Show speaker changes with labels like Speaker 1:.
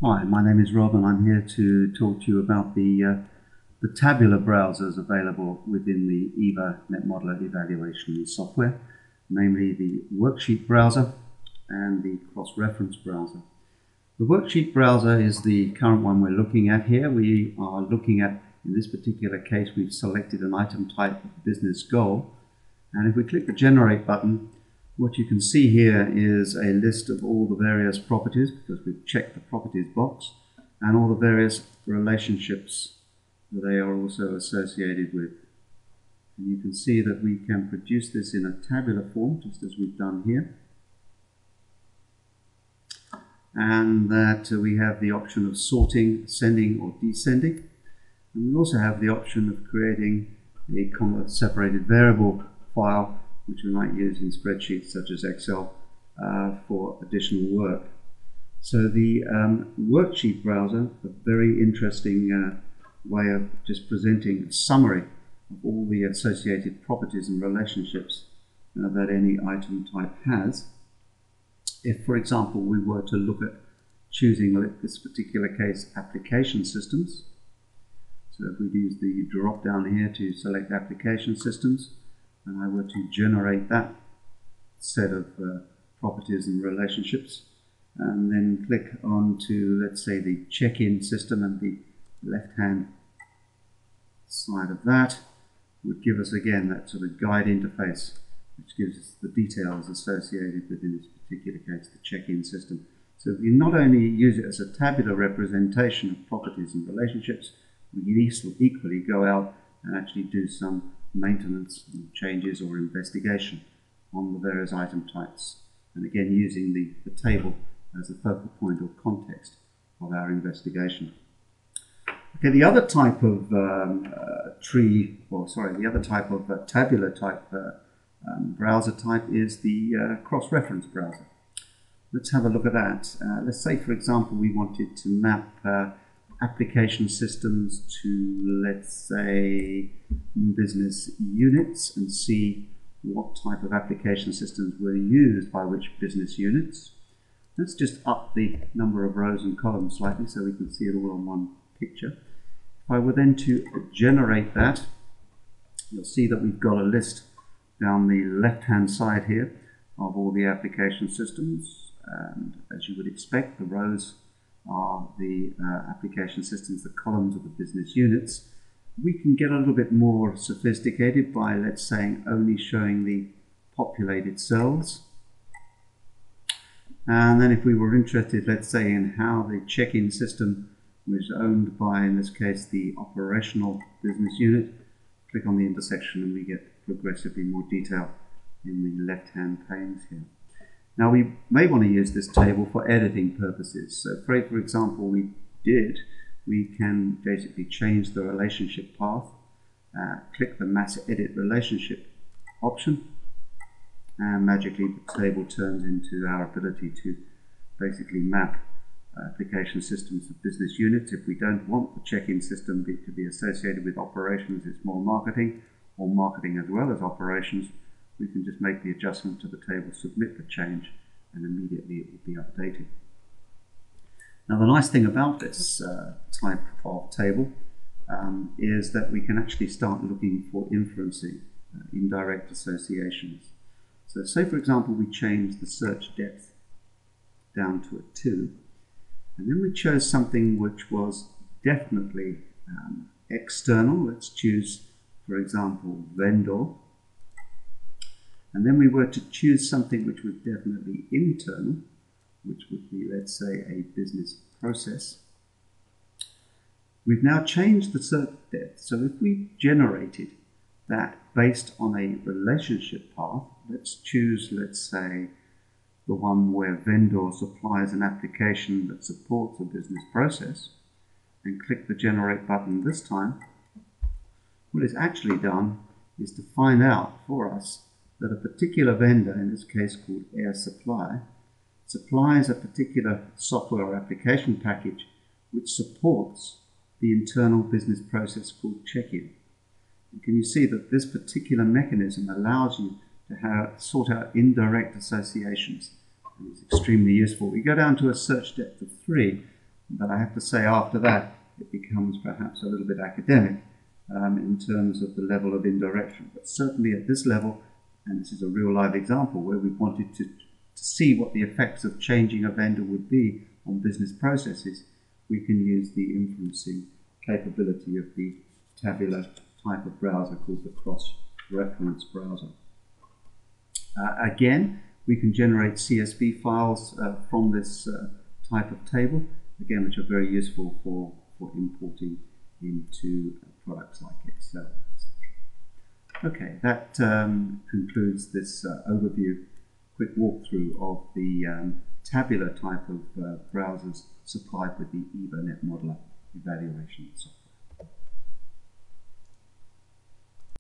Speaker 1: Hi, my name is Rob and I'm here to talk to you about the tabular browsers available within the EVA NetModeler evaluation software, namely the Worksheet browser and the cross-reference browser. The Worksheet browser is the current one we're looking at here. We are looking at, in this particular case, we've selected an item type of business goal, and if we click the Generate button, what you can see here is a list of all the various properties, because we've checked the properties box, and all the various relationships that they are also associated with. And you can see that we can produce this in a tabular form, just as we've done here. And that we have the option of sorting, ascending or descending. And we also have the option of creating a comma-separated variable file, which we might use in spreadsheets such as Excel for additional work. So the Worksheet browser, a very interesting way of just presenting a summary of all the associated properties and relationships that any item type has. If, for example, we were to look at choosing, in this particular case, application systems. So if we use the drop down here to select application systems, and I were to generate that set of properties and relationships, and then click on to, let's say, the check-in system, and the left-hand side of that would give us again that sort of guide interface, which gives us the details associated with, in this particular case, the check-in system. So if you not only use it as a tabular representation of properties and relationships, we can equally go out and actually do some maintenance, changes or investigation on the various item types, and again using the table as a focal point or context of our investigation. Okay, the other type of the other type of tabular type browser type is the cross-reference browser. Let's have a look at that. Let's say, for example, we wanted to map application systems to, let's say, business units, and see what type of application systems were used by which business units. Let's just up the number of rows and columns slightly so we can see it all on one picture. If I were then to generate that, you'll see that we've got a list down the left-hand side here of all the application systems, and as you would expect, the rows are the application systems, the columns are the business units. We can get a little bit more sophisticated by, let's say, only showing the populated cells. And then if we were interested, let's say, in how the check-in system was owned by, in this case, the operational business unit, click on the intersection and we get progressively more detail in the left-hand panes here. Now we may want to use this table for editing purposes. So for example, we can basically change the relationship path, click the Mass Edit Relationship option, and magically the table turns into our ability to basically map application systems to business units. If we don't want the check-in system to be associated with operations, it's more marketing, or marketing as well as operations, we can just make the adjustment to the table, submit the change, and immediately it will be updated. Now the nice thing about this type of table is that we can actually start looking for inferencing, indirect associations. So say, for example, we change the search depth down to a 2, and then we chose something which was definitely external. Let's choose, for example, vendor. And then we were to choose something which was definitely internal, which would be, let's say, a business process. We've now changed the search depth. So if we generated that based on a relationship path, let's choose, let's say, the one where vendor supplies an application that supports a business process, and click the Generate button this time, what it's actually done is to find out for us that a particular vendor, in this case called Air Supply, supplies a particular software or application package which supports the internal business process called check-in. Can you see that this particular mechanism allows you to sort out indirect associations, and it's extremely useful. We go down to a search depth of 3. But I have to say, after that, it becomes perhaps a little bit academic in terms of the level of indirection. But certainly at this level, and this is a real live example where we wanted to see what the effects of changing a vendor would be on business processes, we can use the inferencing capability of the tabular type of browser called the cross-reference browser. Again, we can generate CSV files from this type of table, again, which are very useful for importing into products like Excel, etc. Okay, that concludes this overview, quick walkthrough of the tabular type of browsers supplied with the EVA Net Modeler evaluation software.